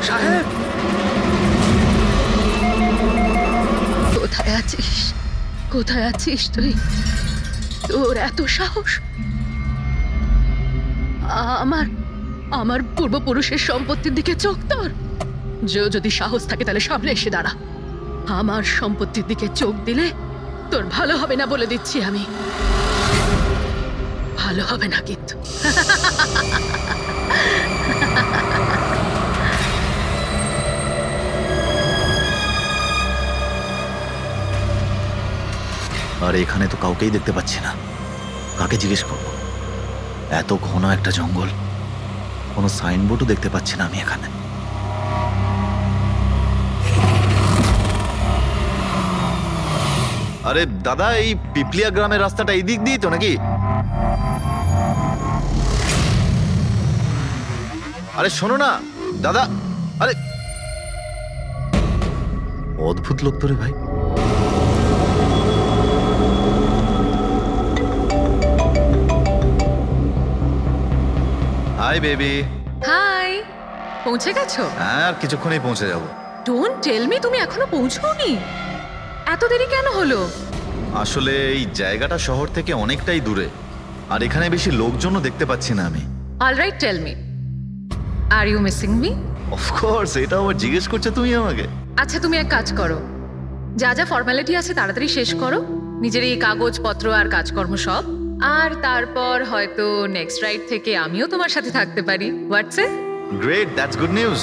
সাহেব, কোথায় আছিস? কোথায় আছিস তুই? তোর এত সাহস? আমার আমার পূর্বপুরুষের সম্পত্তির দিকে চোখ তোর? যদি সাহস থাকে তাহলে সামনে এসে দাঁড়া। আমার সম্পত্তির দিকে চোখ দিলে তোর ভালো হবে না বলে দিচ্ছি আমি। ভালো হবে না কিন্তু। আর এখানে তো কাউকেই দেখতে পাচ্ছি না, কাকে জিজ্ঞেস করব? এত ঘন একটা জঙ্গল, কোনো সাইনবোর্ডও দেখতে পাচ্ছি না আমি এখানে। আরে দাদা, এই পিপলিয়া গ্রামের রাস্তাটা এই দিক দিয়ে তো নাকি? আরে শোনো না দাদা, আরে অদ্ভুত লোক তো রে ভাই। Hi baby. হাই, পৌঁছে গেছো? হ্যাঁ, আর কিছুক্ষণেই পৌঁছে যাব। ডোন্ট টেল মি তুমি এখনো পৌঁছোনি। এত দেরি কেন হলো? আসলে এই জায়গাটা শহর থেকে অনেকটাই দূরে, আর এখানে বেশি লোকজনও দেখতে পাচ্ছি না আমি। Alright, tell me, are you missing me? Of course, এটা আবার জিজ্ঞেস করছো তুমি আমাকে? আচ্ছা, তুমি এক কাজ করো, যা যা ফর্মালিটি আছে তাড়াতাড়ি শেষ করো, নিজের এই কাগজপত্র আর কাজকর্ম সব, আর তারপর হয়তো নেক্সট রাইড থেকে আমিও তোমার সাথে থাকতে পারি। What's it? Great, that's good news.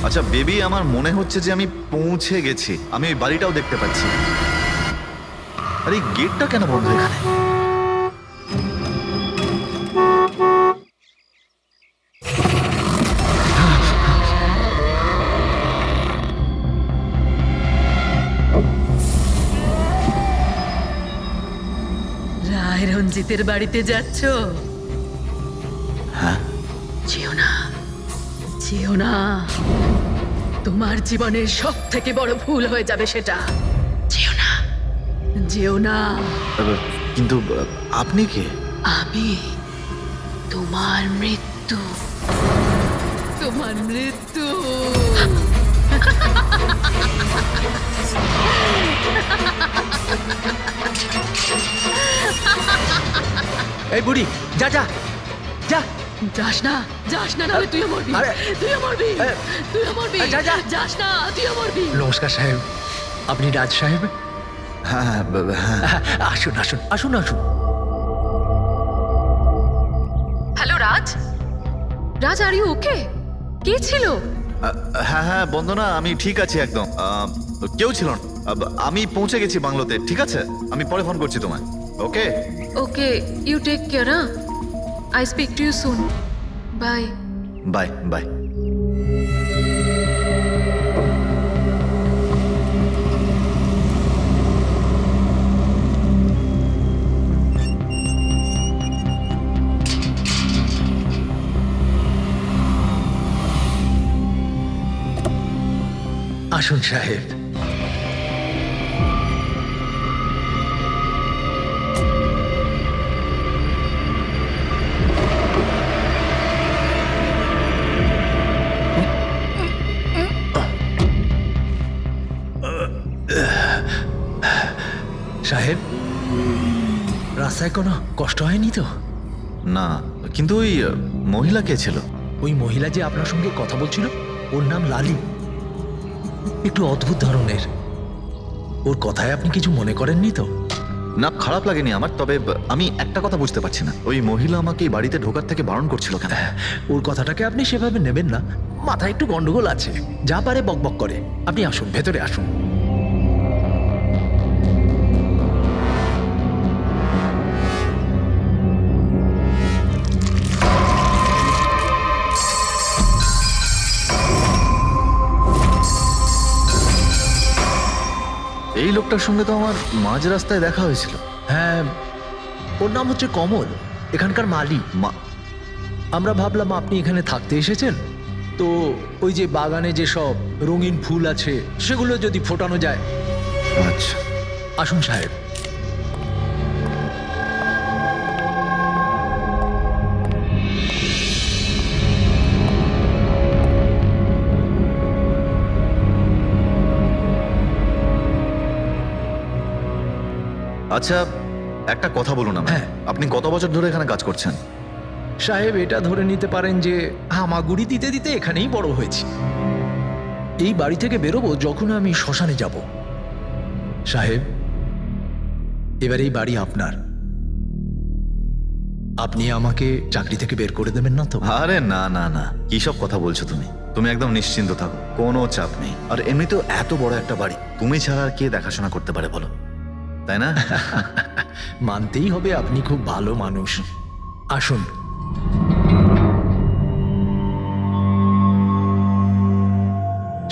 আচ্ছা বেবি, আমার মনে হচ্ছে যে আমি পৌঁছে গেছি। আমি ওই বাড়িটাও দেখতে পাচ্ছি। আরে এই গেটটা কেন বন্ধ এখানে? রায় রঞ্জিতের বাড়িতে যাচ্ছ? হ্যাঁ। যেও না, যেও না, তোমার জীবনের সব থেকে বড় ভুল হয়ে যাবে সেটা। যেও না, যেও না। কিন্তু আপনি কে? আমি তোমার মৃত্যু, তোমার মৃত্যু। এই বুড়ি, যা যা যা। যাস না, যাস না, নাহলে তুইও মরবি। তুইও মরবি, তুইও মরবি। যা যা, যাস না, তুইও মরবি। নমস্কার সাহেব, আপনি রাজ সাহেব? হ্যাঁ হ্যাঁ, আসুন আসুন আসুন আসুন। Hello Raj, Raj, are you okay? কে ছিল? হ্যাঁ হ্যাঁ বন্দনা, আমি ঠিক আছি একদম। কেউ ছিল না। আমি পৌঁছে গেছি বাংলোতে। ঠিক আছে, আমি পরে ফোন করছি তোমায়। Okay okay, you take care. I speak to you soon. Bye bye bye. আসুন সাহেব। সাহেব, রাস্তায় কোনো কষ্ট হয়নি তো? না, কিন্তু ওই মহিলা কে ছিল? ওই মহিলা যে আপনার সঙ্গে কথা বলছিল, ওর নাম লালি। একটু অদ্ভুত ধরনের। ওর কথায় আপনি কিছু মনে করেননি তো? না, খারাপ লাগেনি আমার। তবে আমি একটা কথা বুঝতে পারছি না, ওই মহিলা আমাকে এই বাড়িতে ঢোকার থেকে বারণ করছিল কেন? ওর কথাটাকে আপনি সেভাবে নেবেন না, মাথায় একটু গন্ডগোল আছে, যা পারে বকবক করে। আপনি আসুন, ভেতরে আসুন। এই লোকটার সঙ্গে তো আমার মাঝ রাস্তায় দেখা হয়েছিল। হ্যাঁ, ওর নাম হচ্ছে কমল, এখানকার মালি। আমরা ভাবলাম আপনি এখানে থাকতে এসেছেন, তো ওই যে বাগানে যে সব রঙিন ফুল আছে সেগুলো যদি ফোটানো যায়। আচ্ছা, আসুন সাহেব। আচ্ছা একটা কথা বলুন আমায়। হ্যাঁ। আপনি কত বছর ধরে এখানে কাজ করছেন? সাহেব, এটা ধরে নিতে পারেন যে হামাগুড়ি দিতে দিতে এখানেই বড় হয়েছি। এই বাড়ি থেকে বেরোবো যখন আমি শ্মশানে যাব। সাহেব, এবার এই বাড়ি আপনার। আপনি আমাকে চাকরি থেকে বের করে দেবেন না তো? আরে না না না, কি সব কথা বলছো তুমি? তুমি একদম নিশ্চিন্ত থাকো, কোনো চাপ নেই। আর এমনিতেও এত বড় একটা বাড়ি তুমি ছাড়া আর কে দেখাশোনা করতে পারে বলো, তাই না? মানতেই হবে আপনি খুব ভালো মানুষ। আসুন।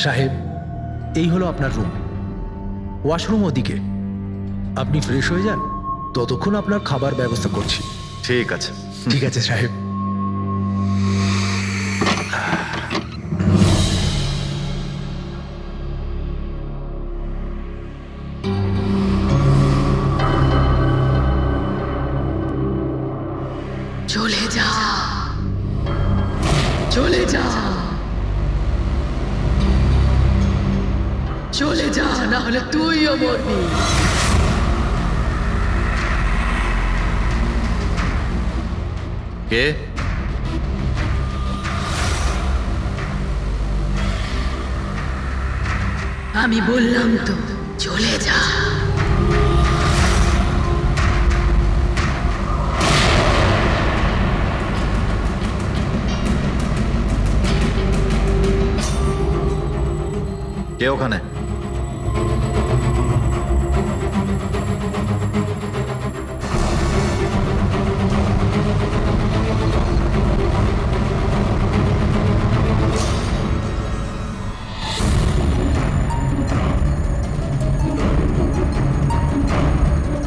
সাহেব, এই হলো আপনার রুম। ওয়াশরুম ওদিকে। আপনি ফ্রেশ হয়ে যান, ততক্ষণ আপনার খাবার ব্যবস্থা করছি। ঠিক আছে। ঠিক আছে সাহেব। চলে যা, চলে যা, চলে যা, না হলে তুইও মরবি। কে? আমি বললাম তো চলে যা। কে ওখানে?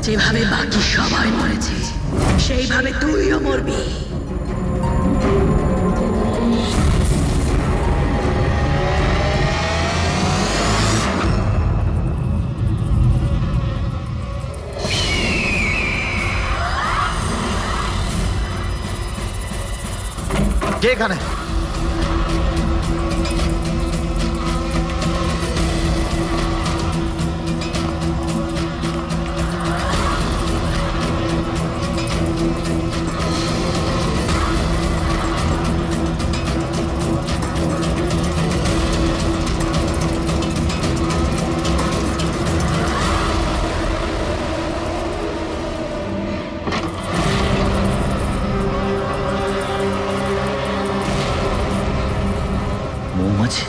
যেভাবে বাকি সবাই মরেছে সেইভাবে তুইও মরবি। কে এখানে? মৌমাছি?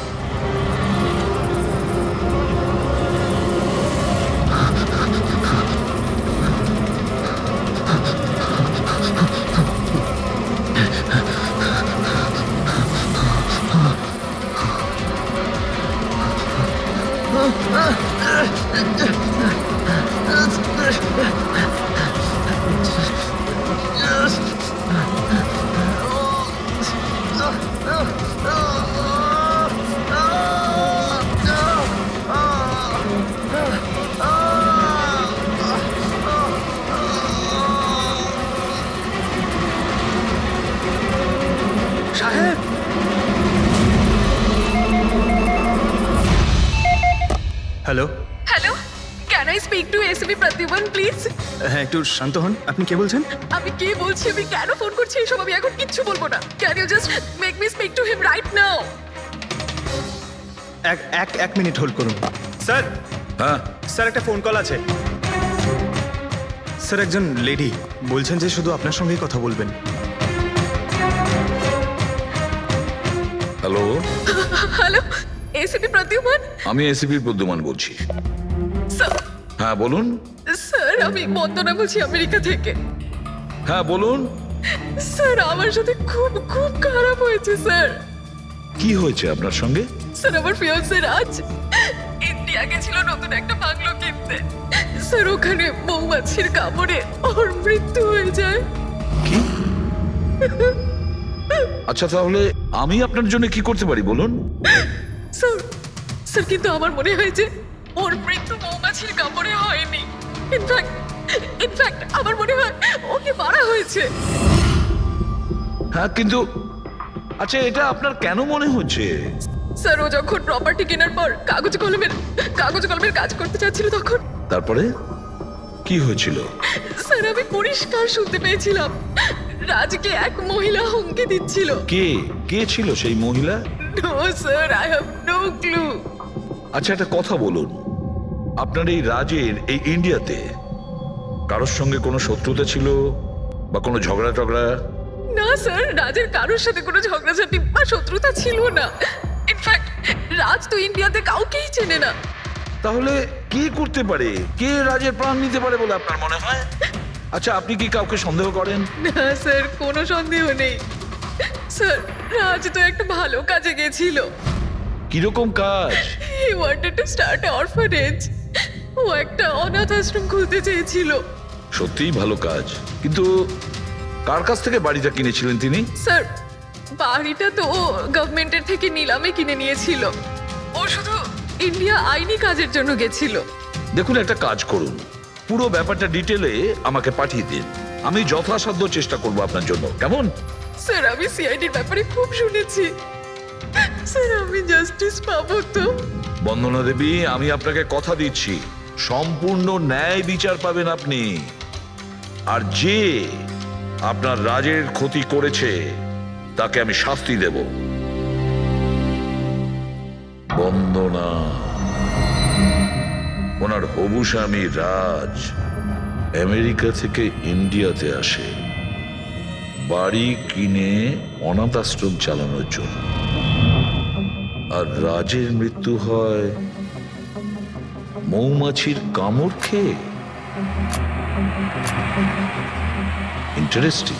সাহেব, hello. Hello, can I speak to SP Pradyuman please? হ্যাঁ, একটু শান্ত হন। আপনি কে বলছেন? আমি কি বলছি, আমি কেন ফোন করছি এসব আমি এখন কিচ্ছু বলবো না। Can you just make me speak to him right now? এক মিনিট হোল্ড করুন। স্যার। হ্যাঁ, স্যার, একটা ফোন কল আছে। স্যার, একজন লেডি বলছেন যে শুধু আপনার সঙ্গেই কথা বলবেন। Hello, hello, SP Pradyuman? আমি এসিপি প্রদ্যুমান বলছি। স্যার, হ্যাঁ বলুন। স্যার আমি বন্দনা বলছি আমেরিকা থেকে। হ্যাঁ বলুন, স্যার আমার সাথে খুব খুব খারাপ হয়েছে স্যার। কি হয়েছে আপনার সঙ্গে? স্যার আমার ফিয়ান্সে রাজ ইন্ডিয়া গেছিল নতুন একটা বাংলো কিনতে। স্যার ওখানে মৌমাছির কামড়ে ওর মৃত্যু হয়ে যায়। আচ্ছা তাহলে আমি আপনার জন্য কি করতে পারি বলুন? স্যার স্যার কিন্তু আমার মনে হয় যে ওর মৃত্যু মৌমাছির কামড়ে হয়নি। ইনফ্যাক্ট আমার মনে হয় ওকে মারা হয়েছে। হ্যাঁ কিন্তু আচ্ছা এটা আপনার কেন মনে হচ্ছে? স্যার ও যখন প্রপার্টি কেনার পর কাগজ কলমের কাজ করতে চাচ্ছিল তখন তারপরে কি হয়েছিল? স্যার আমি পরিষ্কার শুনতে পেয়েছিলাম রাজকে এক মহিলা হুমকি দিচ্ছিল। কে কে ছিল সেই মহিলা? No sir, I have no clue. আচ্ছা একটা কথা বলুন, আপনার এই রাজের এই ইন্ডিয়াতে কারোর সঙ্গে কোনো শত্রুতা ছিল বা কোনো ঝগড়া টগড়া? না স্যার, রাজের কারোর সাথে কোনো ঝগড়াঝাটি বা শত্রুতা ছিল না। ইনফ্যাক্ট রাজ তো ইন্ডিয়াতে কাউকেই চেনে না। তাহলে কি করতে পারে, কে রাজের প্রাণ নিতে পারে বলে আপনার মনে হয়? আচ্ছা আপনি কি কাউকে সন্দেহ করেন? না স্যার, কোনো সন্দেহ নেই। স্যার রাজ তো একটা ভালো কাজে গেছিল। কিরকম কাজ? He wanted to start orphanage. ও একটা অনাথ আশ্রম খুলতে চেয়েছিল। সত্যিই ভালো কাজ, কিন্তু কার কাছ থেকে বাড়িটা কিনেছিলেন তিনি? স্যার বাড়িটা তো ও গভর্নমেন্টের থেকে নিলামে কিনে নিয়েছিল। ও শুধু ইন্ডিয়া আইনি কাজের জন্য গেছিল। দেখুন একটা কাজ করুন, পুরো ব্যাপারটা ডিটেলে আমাকে পাঠিয়ে দিন, আমি যথাসাধ্য চেষ্টা করব আপনার জন্য, কেমন? স্যার আমি সিআইডির ব্যাপারে খুব শুনেছি। স্যার আমি জাস্টিস পাবো তো? বন্দনা দেবী, আমি আপনাকে কথা দিচ্ছি সম্পূর্ণ ন্যায় বিচার পাবেন আপনি। আর যে আপনার রাজের ক্ষতি করেছে তাকে আমি শাস্তি দেব। বন্দনা, ওনার হবু স্বামী রাজ আমেরিকা থেকে ইন্ডিয়াতে আসে বাড়ি কিনে অনাথ আশ্রম চালানোর জন্য, আর রাজের মৃত্যু হয় মৌমাছির কামড় খেয়ে। ইন্টারেস্টিং।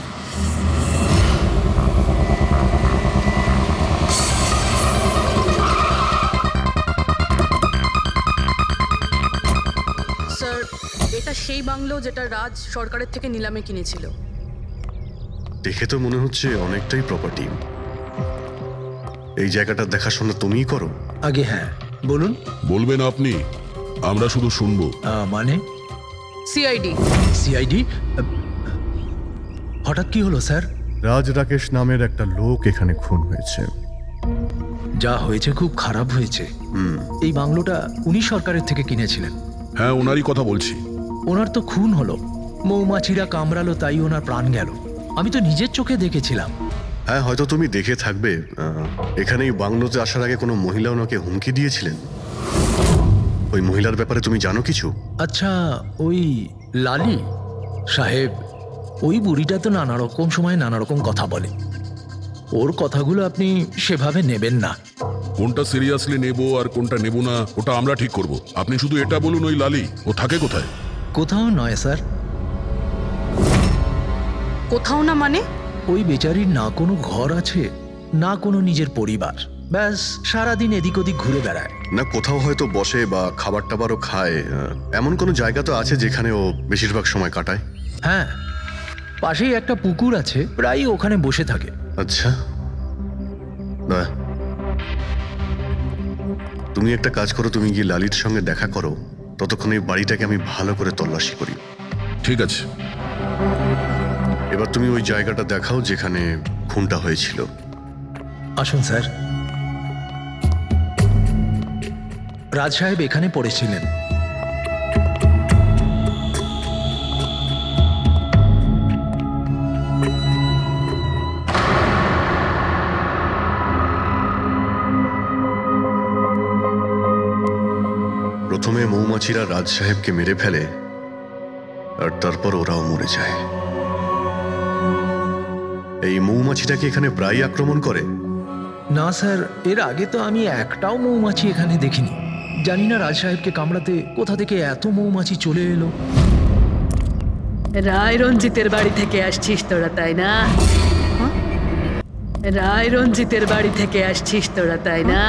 স্যার এটা সেই বাংলো যেটা রাজ সরকারের থেকে নিলামে কিনেছিল। দেখে তো মনে হচ্ছে অনেকটাই প্রপার্টি। এই জায়গাটার দেখাশোনা তুমিই করো? আগে হ্যাঁ, বলুন। বলবেন আপনি, আমরা শুধু শুনবো। মানে সিআইডি। সিআইডি? হঠাৎ কি হলো স্যার? রাজ রাকেশ নামের একটা লোক এখানে খুন হয়েছে। যা হয়েছে খুব খারাপ হয়েছে। এই বাংলোটা উনি সরকারের থেকে কিনেছিলেন। হ্যাঁ, ওনারই কথা বলছি। ওনার তো খুন হলো, মৌমাছিরা কামড়ালো, তাই ওনার প্রাণ গেল। আমি তো নিজের চোখে দেখেছিলাম। হ্যাঁ, হয়তো তুমি দেখে থাকবে। এখানে এই বাংলোতে আসার আগে কোনো মহিলা ওনাকে হুমকি দিয়েছিলেন। ওই মহিলার ব্যাপারে তুমি জানো কিছু? আচ্ছা, ওই লালি সাহেব, ওই বুড়িটা তো নানা রকম সময় নানা রকম কথা বলে। ওর কথাগুলো আপনি সেভাবে নেবেন না। কোনটা সিরিয়াসলি নেব আর কোনটা নেব না ওটা আমরা ঠিক করব। আপনি শুধু এটা বলুন, ওই লালি ও থাকে কোথায়? কোথাও নয় স্যার। কোথাও না মানে? ওই বেচারির না কোনো ঘর আছে, না কোনো নিজের পরিবার। ব্যাস সারাদিন এদিক ওদিক ঘুরে বেড়ায়। না কোথাও হয়তো বসে বা খাবার টাবারও খায়, এমন কোনো জায়গা তো আছে যেখানে ও বেশিরভাগ সময় কাটায়? হ্যাঁ, পাশেই একটা পুকুর আছে, প্রায়ই ওখানে বসে থাকে। আচ্ছা, না তুমি একটা কাজ করো, তুমি গিয়ে লালির সঙ্গে দেখা করো। ততক্ষণ এই বাড়িটাকে আমি ভালো করে তল্লাশি করি। ঠিক আছে। এবার তুমি ওই জায়গাটা দেখাও যেখানে খুনটা হয়েছিল। আসুন স্যার। রাজ সাহেব এখানে পড়েছিলেন। প্রথমে মৌমাছিরা রাজ সাহেবকে মেরে ফেলে, আর তারপর ওরাও মরে যায়। এই মৌমাছিটাকে এখানে প্রায় আক্রমণ করে? না স্যার, এর আগে তো আমি একটাও মৌমাছি এখানে দেখিনি। জানি না রাজ সাহেবকে কামড়াতে কোথা থেকে এত মৌমাছি চলে এলো। রায় রঞ্জিতের বাড়ি থেকে আসছিস তোরা, তাই না? রায় রঞ্জিতের বাড়ি থেকে আসছিস তোরা, তাই না?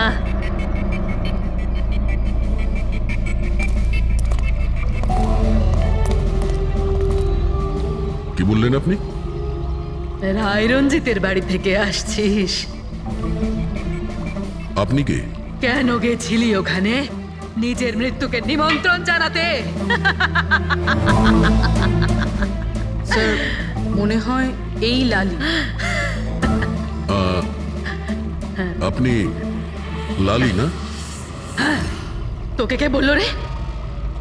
কি বললেন আপনি? রায় রঞ্জিতের বাড়ি থেকে আসছিস? আপনি কে? কেন গেছিলি ওখানে? নিজের মৃত্যুকে নিমন্ত্রণ জানাতে? স্যার মনে হয় এই লালি। আপনি লালি না? তোকে কে বললো রে?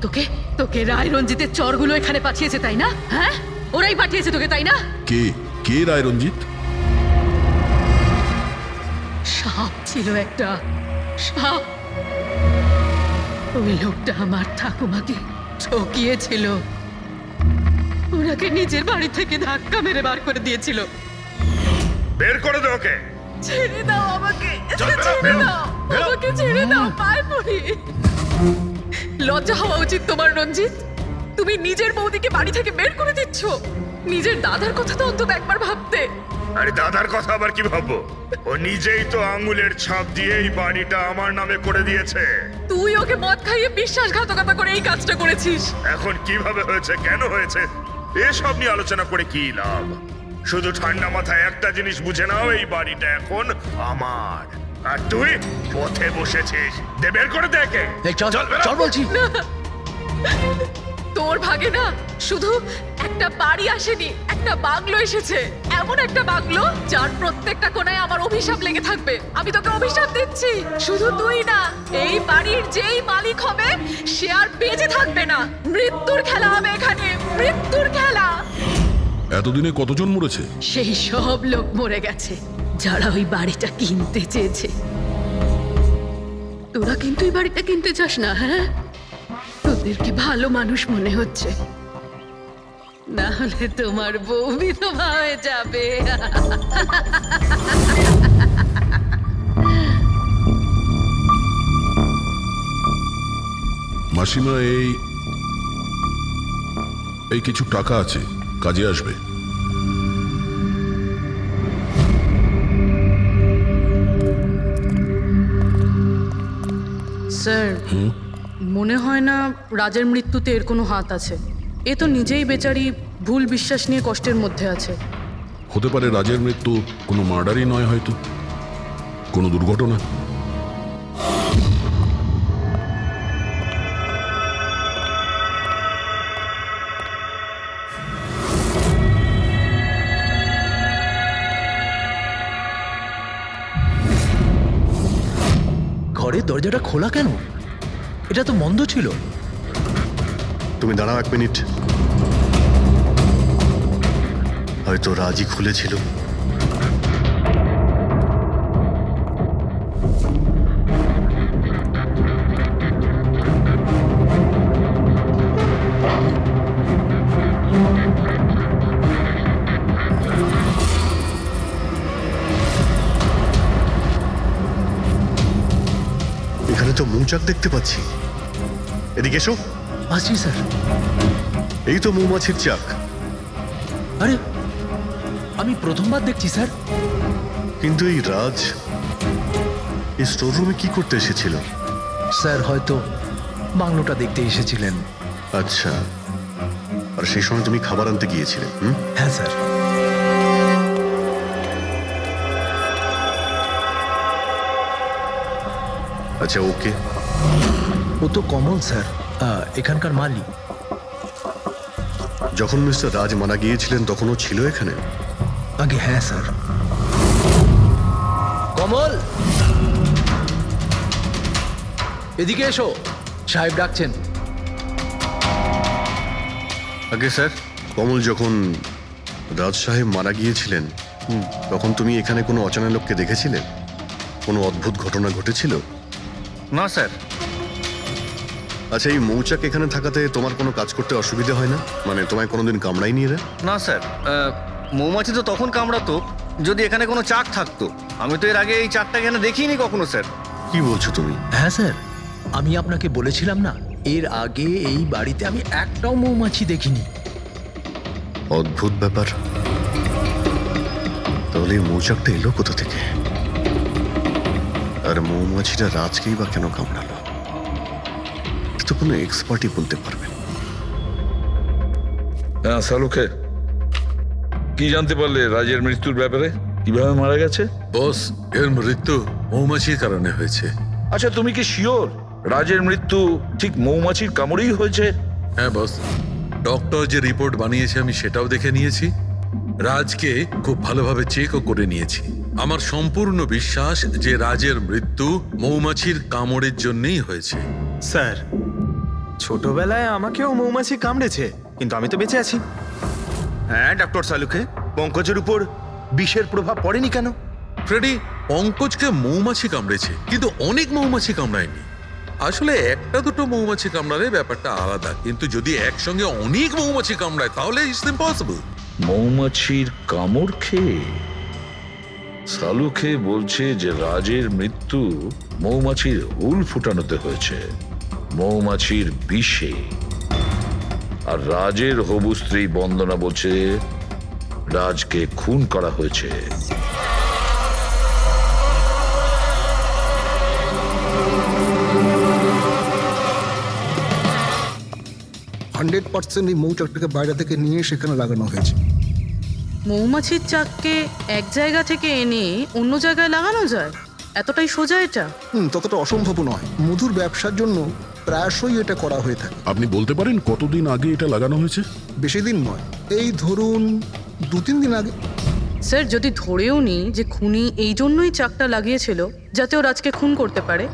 তোকে তোকে রায় রঞ্জিতের চরগুলো এখানে পাঠিয়েছে তাই না? হ্যাঁ, ওরাই পাঠিয়েছে তোকে তাই না? কে কে রায় রঞ্জিত? সাপ ছিল একটা, সাপ। ওই লোকটা আমার ঠাকুমাকে ঠকিয়েছিল, ওনাকে নিজের বাড়ি থেকে ধাক্কা মেরে বার করে দিয়েছিল। বের করে দে ওকে। ছেড়ে দাও আমাকে, ছেড়ে দাও আমাকে, ছেড়ে দাও, পায়ে পড়ি। লজ্জা হওয়া উচিত তোমার রঞ্জিত। তুমি নিজের বৌদিকে বাড়ি থেকে বের করে দিচ্ছ। নিজের দাদার কথা তো অন্তত একবার ভাবতে। আরে দাদার কথা আবার কি ভাববো? ও নিজেই তো আঙ্গুলের ছাপ দিয়ে এই বাড়িটা আমার নামে করে দিয়েছে। তুই ওকে মদ খাইয়ে বিশ্বাসঘাতকতা করে এই কাজটা করেছিস। এখন কিভাবে হয়েছে, কেন হয়েছে, এসব নিয়ে আলোচনা করে কি লাভ? শুধু ঠান্ডা মাথায় একটা জিনিস বুঝে নাও, এই বাড়িটা এখন আমার, আর তুই পথে বসেছিস। দে বের করে দেখে। চল চল বলছি। তোর ভাগে না শুধু একটা বাড়ি আসেনি, একটা বাংলো এসেছে। এমন একটা বাংলো যার প্রত্যেকটা কোণায় আমার অভিশাপ লেগে থাকবে। আমি তোকে অভিশাপ দিচ্ছি, শুধু তুই না, এই বাড়ির যেই মালিক হবে সে আর বেঁচে থাকবে না। মৃত্যুর খেলা হবে এখানে, মৃত্যুর খেলা। এতদিনে কতজন মরেছে? সেই সব লোক মরে গেছে যারা ওই বাড়িটা কিনতে চেয়েছে। তোরা কিন্তু এই বাড়িটা কিনতে চাস না, হ্যাঁ? তোদেরকে ভালো মানুষ মনে হচ্ছে, না হলে তোমার বউ বিধবা হয়ে যাবে। মাসিমা, এই কিছু টাকা আছে, কাজে আসবে। স্যার মনে হয় না রাজের মৃত্যুতে এর কোনো হাত আছে। এ তো নিজেই বেচারি ভুল বিশ্বাস নিয়ে কষ্টের মধ্যে আছে। হতে পারে রাজের মৃত্যু কোনো মার্ডারই নয়, হয়তো কোনো দুর্ঘটনা। ঘরের দরজাটা খোলা কেন? এটা তো বন্ধ ছিল। তুমি দাঁড়াও 1 মিনিট। হয়তো রাজি খুলেছিল। এখানে তো মৌচাক দেখতে পাচ্ছি। এদিকে এসো। আসছি স্যার। এই তো মৌমাছির চাক। আরে আমি প্রথমবার দেখছি স্যার। কিন্তু এই রাজ এই স্টোর রুমে কি করতে এসেছিল? স্যার হয়তো বাংলোটা দেখতে এসেছিলেন। আচ্ছা, আর সেই সময় তুমি খাবার আনতে গিয়েছিলে? হ্যাঁ স্যার। আচ্ছা, ওকে। ও তো কমল স্যার, এখানকার মালিক। যখন মিস্টার রাজ মারা গিয়েছিলেন তখন ও ছিল এখানে? আগে হ্যাঁ স্যার। কমল, এদিকে এসো, সাহেব ডাকছেন। আগে স্যার, কমল যখন রাজ সাহেব মারা গিয়েছিলেন তখন তুমি এখানে কোনো অচেনা লোককে দেখেছিলে? কোনো অদ্ভুত ঘটনা ঘটেছিল? না স্যার। আচ্ছা, এই মৌচাক এখানে থাকাতে তোমার কোনো কাজ করতে অসুবিধা হয় না? মানে তোমায় কোনোদিন কামড়ায়নি এরা? না স্যার, মৌমাছি তো তখন কামড়াতো যদি এখানে কোনো চাক থাকতো। আমি তো এর আগে এই চাকটা এখানে দেখিনি কখনো স্যার। কি বলছো তুমি? হ্যাঁ স্যার, আমি আপনাকে বলেছিলাম না, এর আগে এই বাড়িতে আমি একটাও মৌমাছি দেখিনি। অদ্ভুত ব্যাপার। তাহলে এই মৌচাকটা এলো কোথা থেকে? আর মৌমাছিটা রাজকেই বা কেন কামড়ালো? তো কোনো এক্সপার্টই বলতে পারবেন। হ্যাঁ সালুকে, কি জানতে পারলে রাজের মৃত্যুর ব্যাপারে? কিভাবে মারা গেছে? বস, এর মৃত্যু মৌমাছির কারণে হয়েছে। আচ্ছা, তুমি কি শিওর রাজের মৃত্যু ঠিক মৌমাছির কামড়েই হয়েছে? হ্যাঁ বস, ডক্টর যে রিপোর্ট বানিয়েছে আমি সেটাও দেখে নিয়েছি। রাজকে খুব ভালোভাবে চেকও করে নিয়েছি। আমার সম্পূর্ণ বিশ্বাস যে রাজের মৃত্যু মৌমাছির কামড়ের জন্যই হয়েছে। স্যার, ছোটবেলায় আমাকেও মৌমাছি কামড়েছে, কিন্তু আমি তো বেঁচে আছি। হ্যাঁ ডক্টর সালুকে, পঙ্কজের উপর বিষের প্রভাব পড়েনি কেন? ফ্রেডি, পঙ্কজকে মৌমাছি কামড়েছে, কিন্তু অনেক মৌমাছি কামড়ায়নি। আসলে একটা দুটো মৌমাছি কামড়ালে ব্যাপারটা আলাদা, কিন্তু যদি একসঙ্গে অনেক মৌমাছি কামড়ায় তাহলে ইটস ইম্পসিবল। মৌমাছির কামড় খেয়ে? সালুকে বলছে যে রাজের মৃত্যু মৌমাছির হুল ফুটানোতে হয়েছে, মৌমাছির বিষে। আর রাজের হবু স্ত্রী বন্দনা বলছে রাজকে খুন করা হয়েছে। 100% এই মৌচাকটাকে বাইরে থেকে নিয়ে সেখানে লাগানো হয়েছে। মৌমাছির চাককে এক জায়গা থেকে এনে অন্য জায়গায় লাগানো যায়? এতটাই সোজা এটা? ততটা অসম্ভব নয়। মধুর ব্যবসার জন্য প্রায়শই এটা করা হয়ে থাকে। আপনি বলতে পারেন কতদিন আগে এটা লাগানো হয়েছে? বেশি দিন নয়, এই ধরুন 2-3 দিন আগে। স্যার, যদি ধরেও নি যে খুনি এই জন্যই চাকটা লাগিয়েছিল যাতে ও রাজকে খুন করতে পারে,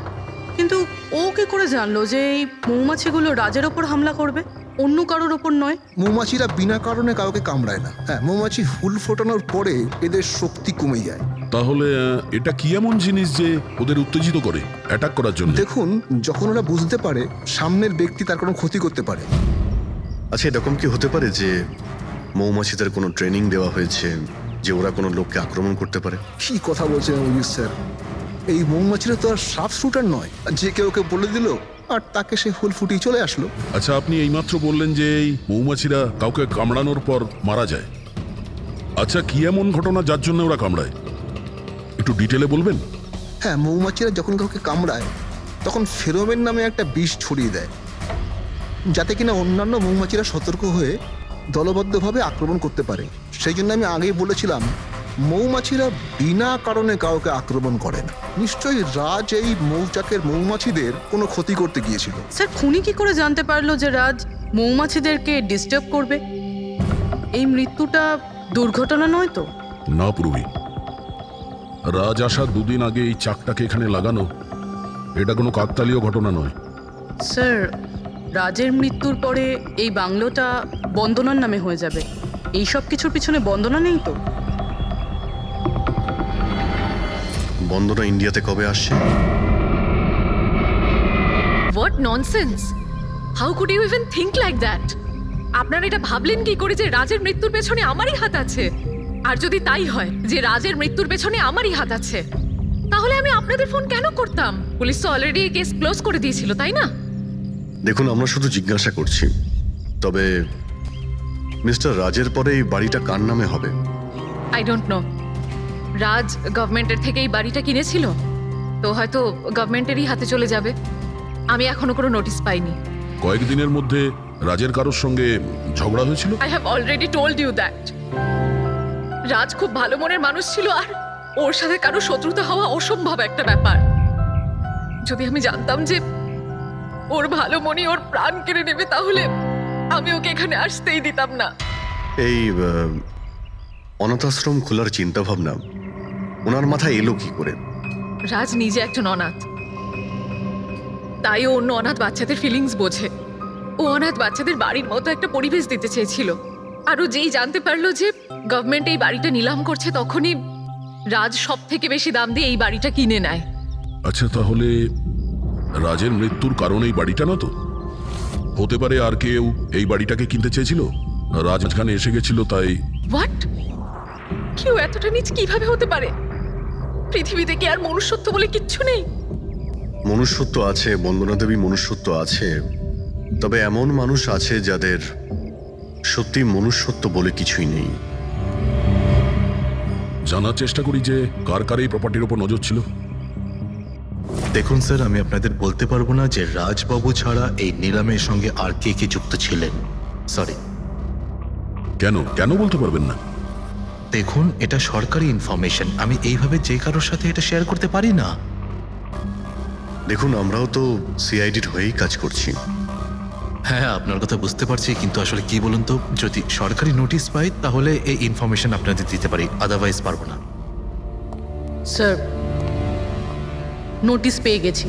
কিন্তু ও কি করে জানলো যে এই মৌমাছিগুলো রাজের ওপর হামলা করবে, অন্য কারোর ওপর নয়? মৌমাছিরা বিনা কারণে কাউকে কামড়ায় না। হ্যাঁ, মৌমাছি হুল ফোটানোর পরে এদের শক্তি কমে যায়। তাহলে এটা কি এমন জিনিস যে ওদের উত্তেজিত করে অ্যাটাক করার জন্য? দেখুন, যখন ওরা বুঝতে পারে সামনের ব্যক্তি তার কোনো ক্ষতি করতে পারে। আচ্ছা, এরকম কি হতে পারে যে মৌমাছিদের কোনো ট্রেনিং দেওয়া হয়েছে যে ওরা কোনো লোককে আক্রমণ করতে পারে? কি কথা বলছেন অজিত স্যার? এই মৌমাছিরা তো আর সাফ শুটার নয় যে কেউ বলে দিল আর তাকে সে হুল ফুটিয়ে চলে আসলো। আচ্ছা, আপনি এইমাত্র বললেন যে এই মৌমাছিরা কাউকে কামড়ানোর পর মারা যায়। আচ্ছা, কি এমন ঘটনা যার জন্য ওরা কামড়ায়, একটু ডিটেলে বলবেন? হ্যাঁ, মৌমাছিরা যখন কাউকে কামড়ায় তখন ফেরোমেন নামে একটা বিষ ছড়িয়ে দেয়, যাতে কিনা অন্যান্য মৌমাছিরা সতর্ক হয়ে দলবদ্ধভাবে আক্রমণ করতে পারে। সেই জন্য আমি আগেই বলেছিলাম মৌমাছিরা বিনা কারণে কাউকে আক্রমণ করে না। নিশ্চয়ই রাজ এই মৌচাকের মৌমাছিদের কোনো ক্ষতি করতে গিয়েছিল। স্যার, খুনি কি করে জানতে পারলো যে রাজ মৌমাছিদেরকে ডিস্টার্ব করবে? এই মৃত্যুটা দুর্ঘটনা নয় তো? না পূর্বী, রাজ আসার 2 দিন আগে এই চাকটাকে এখানে লাগানো এটা কোনো কাকতালীয় ঘটনা নয়। স্যার, রাজের মৃত্যুর পরে এই বাংলোটা বন্দনার নামে হয়ে যাবে। এই সব কিছুর পিছনে বন্দনা নেই তো? বন্দনা ইন্ডিয়াতে কবে আসছে? What nonsense! How could you even think like that? আপনারা এটা ভাবলেন কি করে যে রাজের মৃত্যুর পেছনে আমারই হাত আছে? আর যদি তাই হয় যে রাজের মৃত্যুর পেছনে আমারই হাত আছে, তাহলে আমি আপনাদের ফোন কেন করতাম? পুলিশ তো অলরেডি এই কেস ক্লোজ করে দিয়েছিল, তাই না? দেখুন, আমরা শুধু জিজ্ঞাসা করছি। তবে মিস্টার রাজের পরে এই বাড়িটা কার নামে হবে? I don't know. রাজ গভর্নমেন্টের থেকে এই বাড়িটা কিনেছিল, তো হয়তো গভর্নমেন্টেরই হাতে চলে যাবে। আমি এখনো কোনো নোটিশ পাইনি। কয়েকদিনের মধ্যে রাজের কারোর সঙ্গে ঝগড়া হয়েছিল? I have already told you that. Raj খুব ভালো মনের মানুষ ছিল, আর ওর সাথে কারো শত্রুতা হওয়া অসম্ভব একটা ব্যাপার। যদি আমি জানতাম যে ওর ভালো মনই ওর প্রাণ কেড়ে নেবে, তাহলে আমি ওকে এখানে আসতেই দিতাম না। এই অনাথাশ্রম খোলার চিন্তা ভাবনা ওনার মাথায় এলো কি করে? রাজ নিজে একজন অনাথ, তাই ও অন্য অনাথ বাচ্চাদের ফিলিংস বোঝে। ও অনাথ বাচ্চাদের বাড়ির মতো একটা পরিবেশ দিতে চেয়েছিল। আর ও যেই জানতে পারলো যে গভর্নমেন্ট এই বাড়িটা নিলাম করছে, তখনই রাজ সব থেকে বেশি দাম দিয়ে এই বাড়িটা কিনে নেয়। আচ্ছা, তাহলে রাজের মৃত্যুর কারণ এই বাড়িটা না তো? হতে পারে আর কেউ এই বাড়িটাকে কিনতে চেয়েছিল, রাজ এখানে এসে গেছিল তাই। হোয়াট? কেউ এতটা নিচ কিভাবে হতে পারে? পৃথিবীতে কি আর মনুষ্যত্ব বলে কিচ্ছু নেই? মনুষ্যত্ব আছে, বন্দনা দেবী, মনুষ্যত্ব আছে। তবে এমন মানুষ আছে যাদের সত্যি মনুষ্যত্ব বলে কিছুই নেই। জানার চেষ্টা করি যে কার কার এই প্রপার্টির উপর নজর ছিল। দেখুন স্যার, আমি আপনাদের বলতে পারবো না যে রাজবাবু ছাড়া এই নিলামের সঙ্গে আর কে কে যুক্ত ছিলেন। সরি। কেন কেন বলতে পারবেন না? দেখুন, এটা সরকারি ইনফরমেশন, আমি এইভাবে যে কারোর সাথে এটা শেয়ার করতে পারি না। দেখুন, আমরাও তো সিআইডির হয়েই কাজ করছি। হ্যাঁ, আপনার কথা বুঝতে পারছি, কিন্তু আসলে কি বলুন তো, যদি সরকারি নোটিশ পাই তাহলে এই ইনফরমেশন আপনাদের দিতে পারি, আদারওয়াইজ পারবো না। স্যার, নোটিশ পেয়ে গেছি।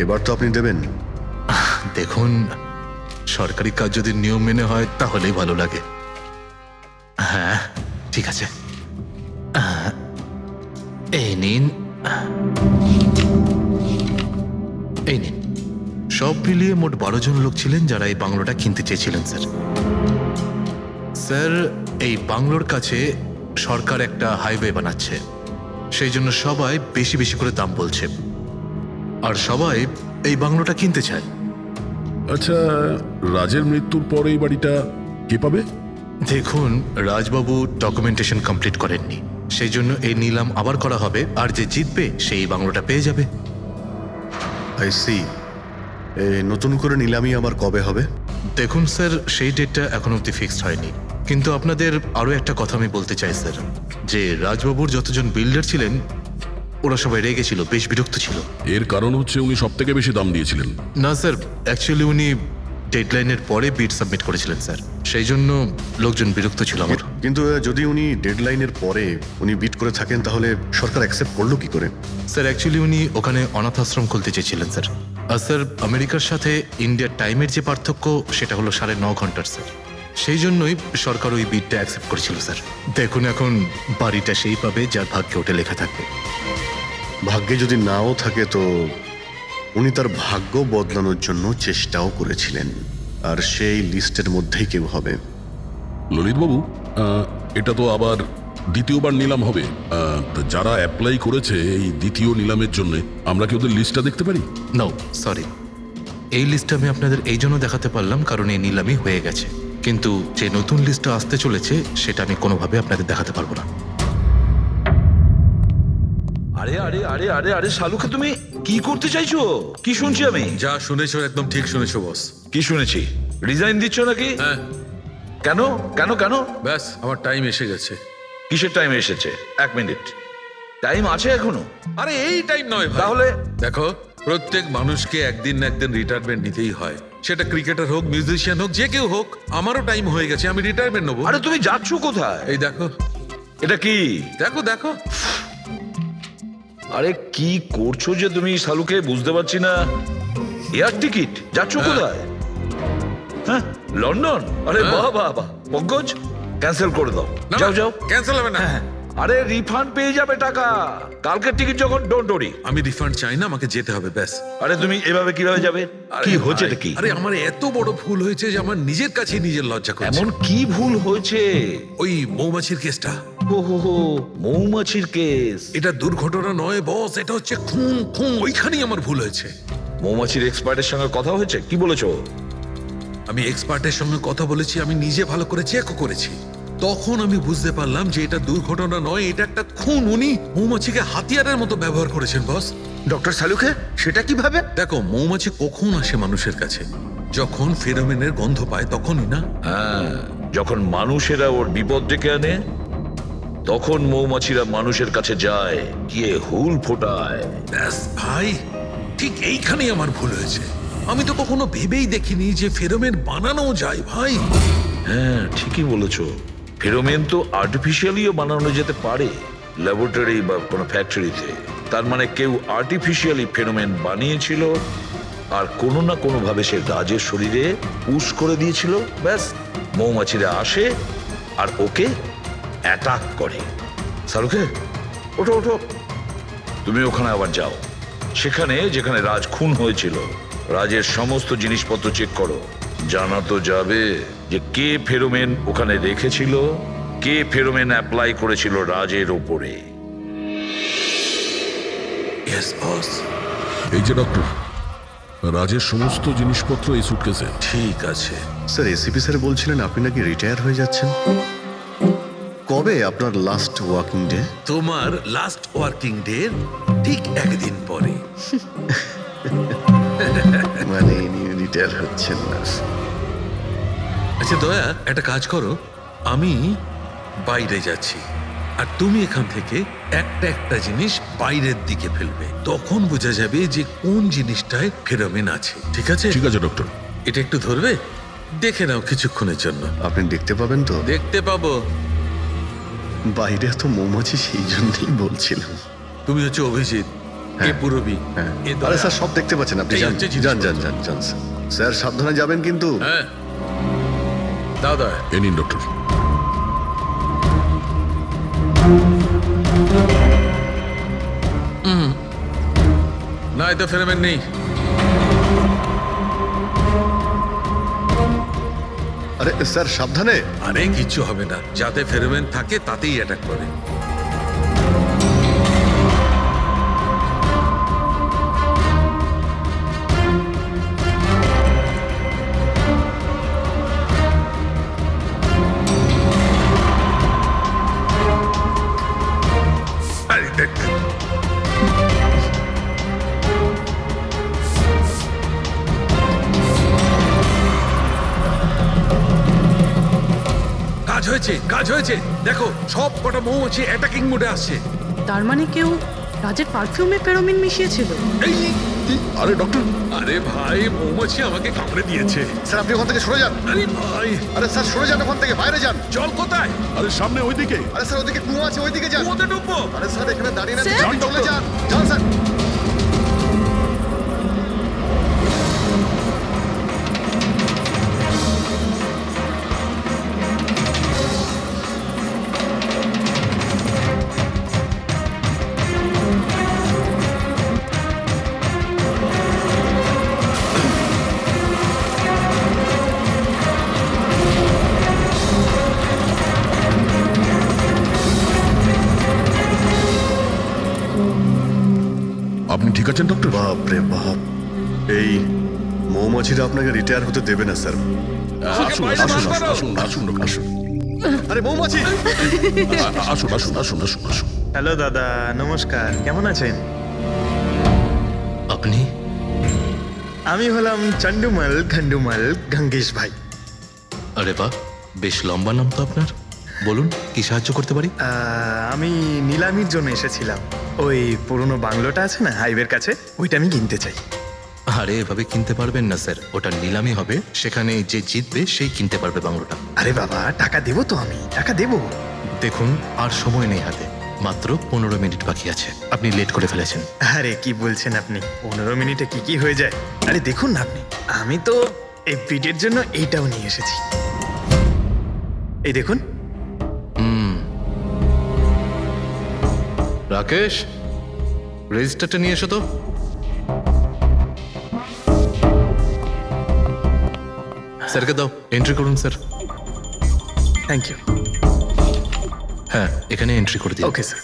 এবার তো আপনি দেবেন। দেখুন, সরকারি কাজ যদি নিয়ম মেনে হয় তাহলেই ভালো লাগে। হ্যাঁ, ঠিক আছে, এই নিন, এই নিন। সব মিলিয়ে মোট 12 জন লোক ছিলেন যারা এই বাংলোটা কিনতে চেয়েছিলেন স্যার। স্যার, এই বাংলোর কাছে সরকার একটা হাইওয়ে বানাচ্ছে, সেই জন্য সবাই বেশি বেশি করে দাম বলছে, আর সবাই এই বাংলোটা কিনতে চায়। আচ্ছা, রাজের মৃত্যুর পরে এই বাড়িটা কে পাবে? দেখুন, রাজবাবু ডকুমেন্টেশন কমপ্লিট করেননি, সেই জন্য এই নিলাম আবার করা হবে, আর যে জিতবে সেই বাংলোটা পেয়ে যাবে। I see. নতুন করে নিলামি আবার কবে হবে? দেখুন স্যার, সেই ডেটটা এখন অব্দি ফিক্সড হয়নি, কিন্তু আপনাদের আরও একটা কথা আমি বলতে চাই স্যার, যে রাজবাবুর যতজন বিল্ডার ছিলেন ওরা সবাই রেগে ছিল, বেশ বিরক্ত ছিল। এর কারণ হচ্ছে উনি সব থেকে বেশি দাম দিয়েছিলেন। না স্যার, অ্যাকচুয়ালি উনি ডেডলাইনের পরে বিড সাবমিট করেছিলেন স্যার, সেই জন্য লোকজন বিরক্ত ছিল আমার। কিন্তু যদি উনি ডেডলাইনের পরে উনি বিট করে থাকেন তাহলে সরকার অ্যাকসেপ্ট করলো কি করে? স্যার, অ্যাকচুয়ালি উনি ওখানে অনাথ আশ্রম খুলতে চেয়েছিলেন স্যার। আর স্যার, আমেরিকার সাথে ইন্ডিয়ার টাইমের যে পার্থক্য সেটা হলো 9.5 ঘন্টার স্যার, সেই জন্যই সরকার ওই বিডটা অ্যাকসেপ্ট করেছিল স্যার। দেখুন, এখন বাড়িটা সেই পাবে যার ভাগ্যে ওটা লেখা থাকবে। ভাগ্যে যদি নাও থাকে তো উনি তার ভাগ্য বদলানোর জন্য চেষ্টাও করেছিলেন, আর সেই লিস্টের মধ্যেই কেউ হবে। ললিতবাবু, এটা তো আবার দ্বিতীয়বার নিলাম হবে। যারা অ্যাপ্লাই করেছে এই দ্বিতীয় নিলামের জন্য, আমরা কি ওদের লিস্টটা দেখতে পারি? নো, সরি, এই লিস্টটা আমি আপনাদের এই জন্য দেখাতে পারলাম কারণ এই নিলামই হয়ে গেছে, কিন্তু যে নতুন লিস্টটা আসতে চলেছে সেটা আমি কোনোভাবে আপনাদের দেখাতে পারবো না। আরে আরে আরে আরে আরে শালুকে, তুমি কি করতে চাইছো? কি শুনছি আমি? যা শুনেছো একদম ঠিক শুনেছো বস। কি শুনেছি? রিজাইন দিচ্ছ নাকি? হ্যাঁ। কেন কেন কেন? ব্যাস, আমার টাইম এসে গেছে। কিসের টাইম এসেছে? 1 মিনিট টাইম আছে এখনো? আরে এই টাইম নয় ভাই। তাহলে দেখো, প্রত্যেক মানুষকে একদিন না একদিন রিটায়ারমেন্ট নিতেই হয়, সেটা ক্রিকেটার হোক, মিউজিশিয়ান হোক, যে কেউ হোক। আমারও টাইম হয়ে গেছে, আমি রিটায়ারমেন্ট নেবো। আরে তুমি যাচ্ছ কোথায়? এই দেখো। এটা কি? দেখো দেখো। আরে কি করছো যে তুমি শালুকে, বুঝতে পারছি না। এয়ার টিকিট, যাচ্ছ কোথায়? হ্যাঁ, লন্ডন? আরে বাহ বাহ বাহ। পঙ্কজ, ক্যান্সেল করে দাও, যাও যাও। ক্যান্সেল হবে না। আরে রিফান্ড পেয়ে যাবে টাকা, কালকের টিকিট যখন, ডোন্ট ওরি। আমি রিফান্ড চাই না, আমাকে যেতে হবে ব্যাস। আরে তুমি এভাবে কিভাবে যাবে? কি হচ্ছে এটা কি? আরে আমার এত বড় ভুল হয়েছে যে আমার নিজের কাছে নিজের লজ্জা করছে। এমন কি ভুল হয়েছে? ওই মৌমাছির কেসটা। ও হো হো, মৌমাছির কেস। এটা দুর্ঘটনা নয় বস, এটা হচ্ছে খুন। খুন, ওইখানেই আমার ভুল হয়েছে। মৌমাছির এক্সপার্টের সঙ্গে কথা হয়েছে? কি বলেছো? আমি এক্সপার্টের সঙ্গে কথা বলেছি, আমি নিজে ভালো করে চেকও করেছি। তখন আমি বুঝতে পারলাম যে এটা দুর্ঘটনা নয়, এটা একটা খুন। উনি মৌমাছিকে হাতিয়ারের মতো ব্যবহার করেছেন বস। ডক্টর শালুকে, সেটা কিভাবে? দেখো, মৌমাছি কখন আসে মানুষের কাছে? যখন ফেরোমেনের গন্ধ পায় তখনই না? হ্যাঁ, যখন মানুষেরা ওর বিপদ ডেকে আনে তখন মৌমাছিরা মানুষের কাছে যায়, গিয়ে হুল ফোটায়। ব্যাস ভাই, ঠিক এইখানেই আমার ভুল হয়েছে। আমি তো কখনো ভেবেই দেখিনি যে ফেরোমেন বানানো যায় ভাই। হ্যাঁ, ঠিকই বলেছো। ফেরোমেন তো আর্টিফিশিয়ালিও বানানো যেতে পারে, ল্যাবরেটরি বা কোনো ফ্যাক্টরিতে। তার মানে কেউ আর্টিফিশিয়ালি ফেরোমেন বানিয়েছিল, আর কোনো না কোনো ভাবে সে রাজের শরীরে পুশ করে দিয়েছিল। ব্যাস, মৌমাছিরা আসে আর ওকে অ্যাটাক করে। শালুকে, ওঠো ওঠো, তুমি ওখানে আবার যাও, সেখানে যেখানে রাজ খুন হয়েছিল রাজের সমস্ত জিনিসপত্র চেক করো। জানা তো যাবে যে কে ফেরোমেন ওখানে রেখেছিল, কে ফেরোমেন অ্যাপ্লাই করেছিল রাজের ওপরে। এই যে ডক্টর, রাজের সমস্ত জিনিসপত্র এই সুটকেসে। ঠিক আছে স্যার। এসিপি স্যার বলছিলেন আপনি নাকি রিটায়ার হয়ে যাচ্ছেন। কবে আপনার লাস্ট ওয়ার্কিং ডে? তোমার লাস্ট ওয়ার্কিং ডে ঠিক একদিন পরে। মানে রিটায়ার হচ্ছেন না? আচ্ছা দয়া, একটা কাজ করো, আমি বাইরে যাচ্ছি আর তুমি এখান থেকে একটা একটা জিনিস বাইরের দিকে ফেলবে, তখন বোঝা যাবে যে কোন জিনিসটায় ফেরোমেন আছে। ঠিক আছে? ঠিক আছে ডক্টর। এটা একটু ধরবে, দেখে নাও কিছুক্ষণের জন্য। আপনি দেখতে পাবেন তো? দেখতে পাবো। বাইরে তো মৌমাছি, সেই জন্যই বলছিলাম। তুমি হচ্ছে অভিজিৎ, এ পুরবী। আরে স্যার সব দেখতে পাচ্ছেন আপনি, যান যান যান যান যান স্যার, সাবধানে যাবেন কিন্তু। হ্যাঁ দাদা, এ নিন ডক্টর। না, এতে ফেরোমেন নেই। আরে স্যার সাবধানে। আরে কিচ্ছু হবে না, যাতে ফেরোমেন থাকে তাতেই অ্যাটাক করে। কাজ হয়েছে, কাজ হয়েছে। দেখো সব কটা মৌমাছি অ্যাটাকিং মোডে আসছে। তার মানে কেউ রাজের পারফিউমে ফেরোমিন মিশিয়েছিল। আরে ডক্টর, আরে ভাই, মৌমাছি আমাকে কামড়ে দিয়েছে। স্যার আপনি ওখান থেকে সরে যান। আরে ভাই, আরে স্যার সরে যান ওখান থেকে, বাইরে যান। জল কোথায়? আরে সামনে ওইদিকে। আরে স্যার ওদিকে কুয়ো আছে, ওইদিকে যান। কুয়োতে ডুববো? আরে স্যার এখানে দাঁড়িয়ে না, স্যার! চলে যান, যান স্যার। আপনি ঠিক আছেন ডক্টর? বাপ রে বাপ, এই মৌমাছিরা আপনাকে রিটায়ার হতে দেবে না স্যার। আসুন আসুন আসুন আসুন আসুন। আরে মৌমাছি, আসুন আসুন আসুন আসুন আসুন। হ্যালো দাদা, নমস্কার, কেমন আছেন? আপনি? আমি হলাম চন্ডুমাল ঘন্ডুমাল গঙ্গেশ ভাই। আরে বাহ, বেশ লম্বা নাম তো আপনার। বলুন, কি সাহায্য করতে পারি? আমি নিলামির জন্য এসেছিলাম। ওই পুরনো বাংলোটা আছে না হাইওয়ের কাছে, ওইটা আমি কিনতে চাই। আরে এভাবে কিনতে পারবেন না স্যার, ওটা নিলামি হবে, সেখানে যে জিতবে সেই কিনতে পারবে বাংলোটা। আরে বাবা, টাকা দেবো তো, আমি টাকা দেবো। দেখুন, আর সময় নেই হাতে, মাত্র 15 মিনিট বাকি আছে। আপনি লেট করে ফেলেছেন। আরে কি বলছেন আপনি, 15 মিনিটে কি কি হয়ে যায়? আরে দেখুন না আপনি, আমি তো এই পিটের জন্য এইটাও নিয়ে এসেছি। এই দেখুন। রাকেশ, রেজিস্টারটা নিয়ে এসো তো। স্যারকে দাও, এন্ট্রি করুন স্যার। Thank you. হ্যাঁ, এখানে এন্ট্রি করে দিন। Okay sir.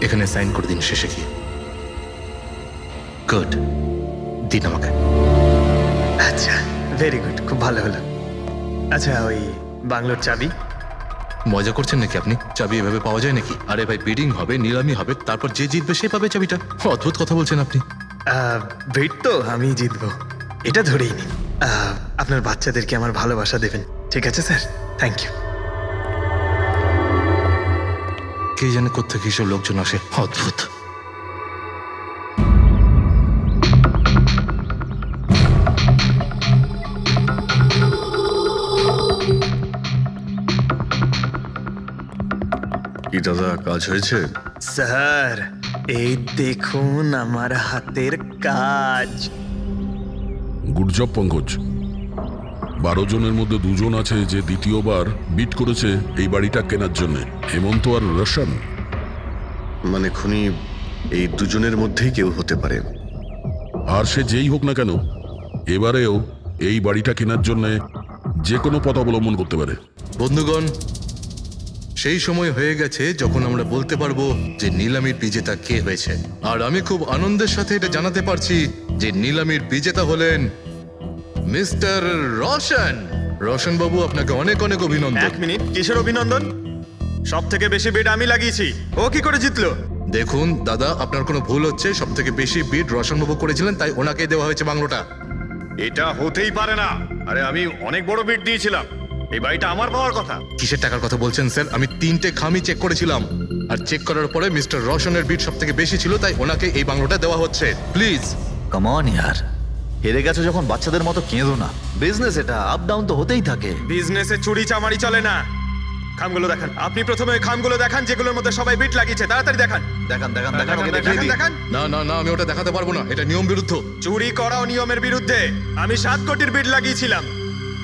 এখানে সাইন করে দিন শেষে গিয়ে। গুড, দিন আমাকে। আচ্ছা, ভেরি গুড, খুব ভালো হলো। আচ্ছা, ওই বাংলোর চাবি? মজা করছেন নাকি আপনি? চাবি এভাবে পাওয়া যায় নাকি? আরে ভাই, বিডিং হবে, নিলামি হবে, তারপর যে জিতবে সে পাবে চাবিটা। অদ্ভুত কথা বলছেন আপনি। ভেট তো আমি জিতবো, এটা ধরেই নিন। আপনার বাচ্চাদেরকে আমার ভালোবাসা দেবেন, ঠিক আছে স্যার? Thank you. কে জানে কোত্থেকে এসব লোকজন আসে, অদ্ভুত। কি দাদা, কাজ হয়েছে? স্যার, এই দেখুন আমার হাতের কাজ। Good job Pankaj. 12 জনের মধ্যে 2 জন আছে যে দ্বিতীয়বার বিট করেছে এই বাড়িটা কেনার জন্য, হেমন্ত আর রোশন। মানে খুনি এই দুজনের মধ্যেই কেউ হতে পারে। আর সে যেই হোক না কেন, এবারেও এই বাড়িটা কেনার জন্য যে কোনো পথ অবলম্বন করতে পারে। বন্ধুগণ, সেই সময় হয়ে গেছে যখন আমরা বলতে পারবো যে নিলামির বিজেতা কে হয়েছে। আর আমি খুব আনন্দের সাথে এটা জানাতে পারছি যে নিলামির বিজেতা হলেন মিস্টার রোশন। রোশন বাবু, আপনাকে অনেক অনেক অভিনন্দন। 1 মিনিট, কিসের অভিনন্দন? সব থেকে বেশি বেড আমি লাগিয়েছি, ও কি করে জিতলো? দেখুন দাদা, আপনার কোনো ভুল হচ্ছে। সব থেকে বেশি বিড রোশনবাবু করেছিলেন, তাই ওনাকেই দেওয়া হয়েছে বাংলোটা। এটা হতেই পারে না। আরে আমি অনেক বড় বিট দিয়েছিলাম, এই বাড়িটা আমার পাওয়ার কথা। কিসের টাকার কথা বলছেন স্যার? আমি 3টে খামি চেক করেছিলাম, আর চেক করার পরে মিস্টার রোশনের বিড সব থেকে বেশি ছিল, তাই ওনাকে এই বাংলোটা দেওয়া হচ্ছে। প্লিজ কাম অন ইয়ার, হেরে গেছো যখন বাচ্চাদের মতো কেঁদো না। বিজনেস এটা, আপ ডাউন তো হতেই থাকে। বিজনেসে চুরি চামারি চলে না। খামগুলো দেখান। আপনি প্রথমে ওই খামগুলো দেখান যেগুলোর মধ্যে সবাই বিট লাগিয়েছে। তাড়াতাড়ি দেখান। দেখান দেখান দেখান, ওকে দেখিয়ে দিই। দেখান। না না না, আমি ওটা দেখাতে পারবো না, এটা নিয়ম বিরুদ্ধ। চুরি করাও নিয়মের বিরুদ্ধে। আমি 7 কোটির বিট লাগিয়েছিলাম।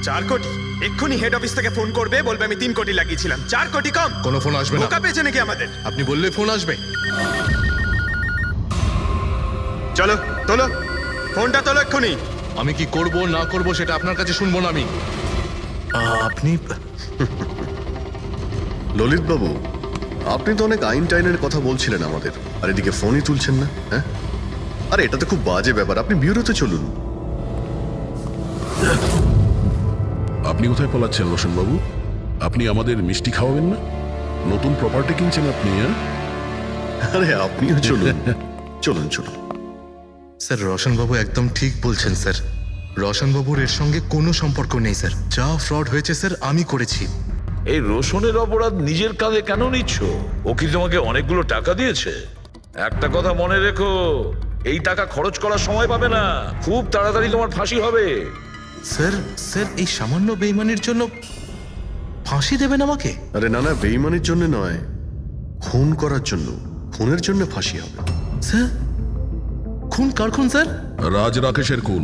4 কোটি। এক্ষুনি হেড অফিস থেকে ফোন করবে, বলবে আমি 3 কোটি লাগিয়েছিলাম। 4 কোটি কম। কোনো ফোন আসবে না। বোকা পেয়েছে নাকি আমাদের? আপনি বললে ফোন আসবে। চলো তোলো, ফোনটা তোলো এক্ষুনি। আমি কি করব না করব সেটা আপনার কাছে শুনবো না আমি। আপনি ললিত বাবু, আপনি তো অনেক আইন টাইনের কথা বলছিলেন আমাদের, আর এদিকে ফোনই তুলছেন না। হ্যাঁ, আরে এটা তো খুব বাজে ব্যাপার। আপনি বিউরোতে চলুন। আপনি কোথায় পলাচ্ছেন রোশন বাবু? আপনি আমাদের মিষ্টি খাওয়াবেন না? নতুন প্রপার্টি কিনছেন আপনি? হ্যাঁ, আরে আপনিও চলুন। চলুন চলুন। স্যার, রোশনবাবু একদম ঠিক বলছেন স্যার। রোশনবাবুর এর সঙ্গে কোনো সম্পর্ক নেই স্যার। যা ফ্রড হয়েছে স্যার আমি করেছি। এই রোশনের অপরাধ নিজের কাঁধে কেন নিচ্ছ? ও কি তোমাকে অনেকগুলো টাকা দিয়েছে? একটা কথা মনে রেখো, এই টাকা খরচ করার সময় পাবে না। খুব তাড়াতাড়ি তোমার ফাঁসি হবে। স্যার স্যার, এই সামান্য বেইমানির জন্য ফাঁসি দেবেন আমাকে? আরে না না, বেইমানির জন্য নয়, খুন করার জন্য। খুনের জন্য ফাঁসি হবে। স্যার, খুন কার খুন স্যার? রাজ রাকেশের খুন,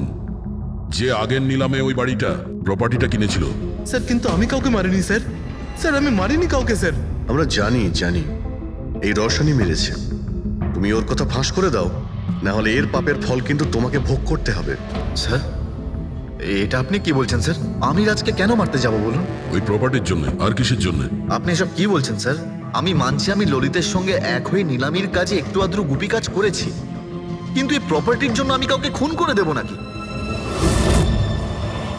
যে আগের নিলামে ওই বাড়িটা প্রপার্টিটা কিনেছিল। স্যার, কিন্তু আমি কাউকে মারিনি স্যার। স্যার, আমি মারিনি কাউকে স্যার। আমরা জানি জানি এই রোশনই মেরেছে। তুমি ওর কথা ফাঁস করে দাও, না হলে এর পাপের ফল কিন্তু তোমাকে ভোগ করতে হবে। স্যার, এটা আপনি কি বলছেন স্যার? আমি রাজকে কেন মারতে যাব বলুন? ওই প্রপার্টির জন্য। আর কিসের জন্য? আপনি এসব কি বলছেন স্যার? আমি মানছি আমি ললিতের সঙ্গে এক হয়ে নিলামির কাজে একটু আদ্রু গুপি কাজ করেছি, কিন্তু এই প্রপার্টির জন্য আমি কাউকে খুন করে দেব নাকি?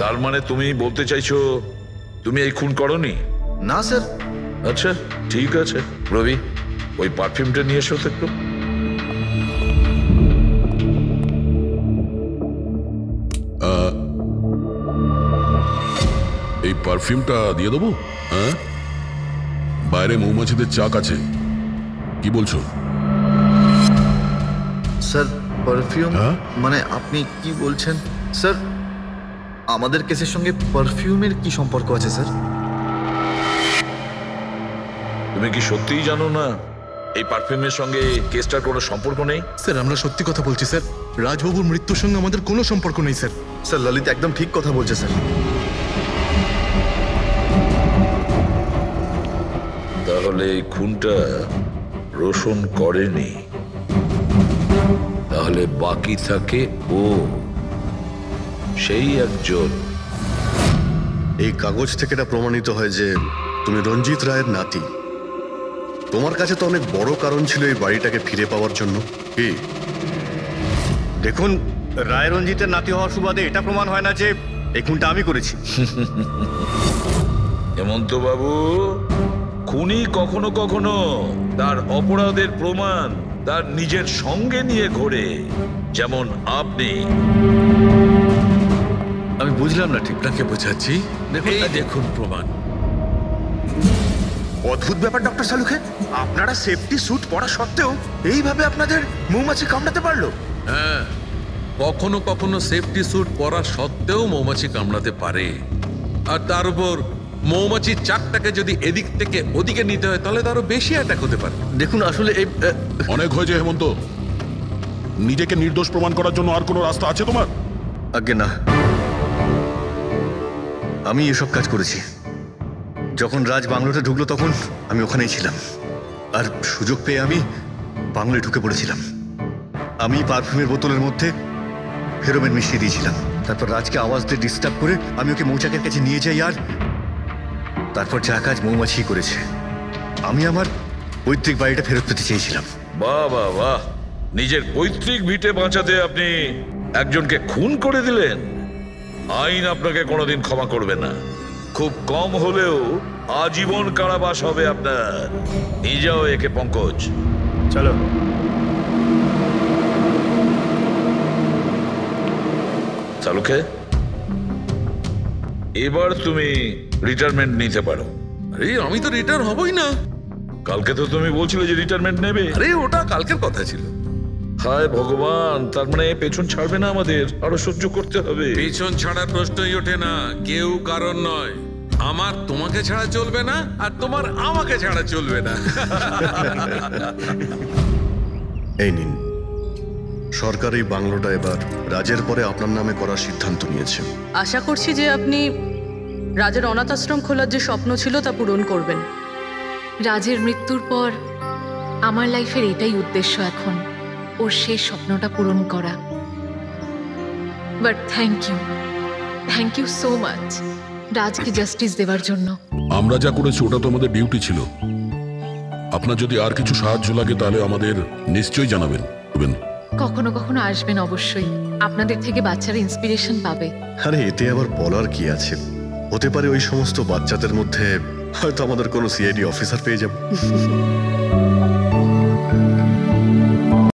তার মানে তুমি বলতে চাইছো তুমি এই খুন করনি? না স্যার। আচ্ছা ঠিক আছে, রবি ওই পারফিউমটা নিয়ে এসো তো একটু। এই পারফিউমটা দিয়ে দেবো? হ্যাঁ, বাইরে মৌমাছিদের চাক আছে, কি বলছো? স্যার, পারফিউম মানে আপনি কি বলছেন? স্যার, আমাদের কেসের সঙ্গে পারফিউমের কি সম্পর্ক আছে স্যার? তুমি কি সত্যিই জানো না এই পারফিউমের সঙ্গে কেসটার কোনো সম্পর্ক নেই? স্যার, আমরা সত্যি কথা বলছি স্যার। রাজবাবুর মৃত্যুর সঙ্গে আমাদের কোনো সম্পর্ক নেই স্যার। স্যার, ললিত একদম ঠিক কথা বলছে স্যার। তাহলে এই খুনটা রোশন করেনি, তাহলে বাকি থাকে ও, সেই একজন। এই কাগজ থেকে এটা প্রমাণিত হয় যে তুমি রঞ্জিত রায়ের নাতি। তোমার কাছে তো অনেক বড় কারণ ছিল এই বাড়িটাকে ফিরে পাওয়ার জন্য। কি দেখুন, রায় রঞ্জিতের নাতি হওয়ার সুবাদে এটা প্রমাণ হয় না যে এই খুনটা আমি করেছি। হেমন্ত বাবু, খুনি কখনো কখনো তার অপরাধের প্রমাণ তার নিজের সঙ্গে নিয়ে ঘোরে, যেমন আপনি। আমি বুঝলাম না ঠিক। আপনাকে বোঝাচ্ছি, এই দেখুন প্রমাণ। অদ্ভুত ব্যাপার ডক্টর সালুখে, আপনারা সেফটি স্যুট পরা সত্ত্বেও এইভাবে আপনাদের মৌমাছি কামড়াতে পারলো? হ্যাঁ, কখনো কখনো সেফটি স্যুট পরা সত্ত্বেও মৌমাছি কামড়াতে পারে। আর তার উপর মৌমাছির চাকটাকে যদি এদিক থেকে ওদিকে নিতে হয় তাহলে তো আরো বেশি অ্যাটাক হতে পারে। দেখুন, আসলে এই অনেক হয়েছে হেমন্ত। নিজেকে নির্দোষ প্রমাণ করার জন্য আর কোনো রাস্তা আছে তোমার? আগে না, আমি এসব কাজ করেছি। যখন রাজ বাংলোতে ঢুকলো তখন আমি ওখানেই ছিলাম, আর সুযোগ পেয়ে আমি বাংলোয় ঢুকে পড়েছিলাম। আমি পারফিউমের বোতলের মধ্যে ফেরোমেন মিশিয়ে দিয়েছিলাম। তারপর রাজকে আওয়াজ দিয়ে ডিস্টার্ব করে আমি ওকে মৌচাকের কাছে নিয়ে যাই, আর তারপর যা কাজ মৌমাছি করেছে। আমি আমার পৈতৃক বাড়িটা ফেরত পেতে চেয়েছিলাম। বাহ বাহ বাহ, নিজের পৈতৃক ভিটে বাঁচাতে আপনি একজনকে খুন করে দিলেন। আইন আপনাকে কোনোদিন ক্ষমা করবে না। খুব কম হলেও আজীবন কারাবাস হবে আপনার। নিয়ে যাও একে পঙ্কজ। চলো। চালুকে, এবার তুমি রিটায়ারমেন্ট নিতে পারো। আরে আমি তো রিটায়ার হবই না। কালকে তো তুমি বলছিলে যে রিটায়ারমেন্ট নেবে। আরে ওটা কালকের কথা ছিল। হায় ভগবান, তার মানে পেছন ছাড়বে না, আমাদের আরো সহ্য করতে হবে। পিছন ছাড়ার প্রশ্নই ওঠে না, কেউ কারণ নয়। আমার তোমাকে ছাড়া চলবে না, আর তোমার আমাকে ছাড়া চলবে না। এই নিন, সরকার এই বাংলোটা এবার রাজের পরে আপনার নামে করার সিদ্ধান্ত নিয়েছে। আশা করছি যে আপনি রাজের অনাথ আশ্রম খোলার যে স্বপ্ন ছিল তা পূরণ করবেন। রাজের মৃত্যুর পর আমার লাইফের এটাই উদ্দেশ্য এখন, ওর সেই স্বপ্নটা পূরণ করা। But thank you so much রাজকে জাস্টিস দেওয়ার জন্য। আমরা যা করেছি ওটা তো আমাদের ডিউটি ছিল। আপনার যদি আর কিছু সাহায্য লাগে তাহলে আমাদের নিশ্চয়ই জানাবেন। কখনো কখনো আসবেন অবশ্যই, আপনাদের থেকে বাচ্চারা ইন্সপিরেশন পাবে। আরে এতে আবার বলার কি আছে, হতে পারে ওই সমস্ত বাচ্চাদের মধ্যে হয়তো আমাদের কোনো সিআইডি অফিসার পেয়ে যাব।